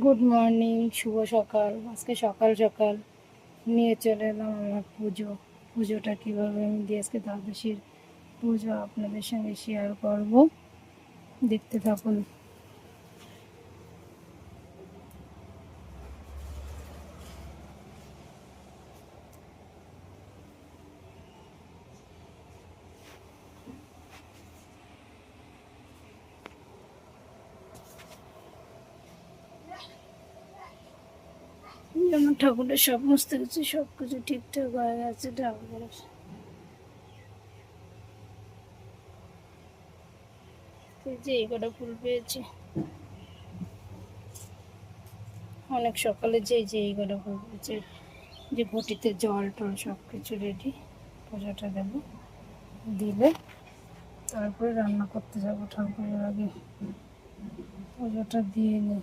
Good morning, শুভ সকাল। আজকে সকাল সকাল নিয়ে চলে এলাম আমার পুজোটা কীভাবে আমি দিয়ে আজকে দ্বাদশীর পুজো আপনাদের সঙ্গে শেয়ার করব, দেখতে থাকুন। আমার ঠাকুরের সমস্ত কিছু সব কিছু ঠিকঠাক হয়ে গেছে। ঠাকুরের যে এই কটা ফুল পেয়েছি অনেক সকালে, যে এই কটা ফুল পেয়েছে, যে ঘটিতে জল টল সব কিছু রেডি। পুজোটা দেবো, দিলে তারপরে রান্না করতে যাবো। ঠাকুরের আগে পুজোটা দিয়ে নিই।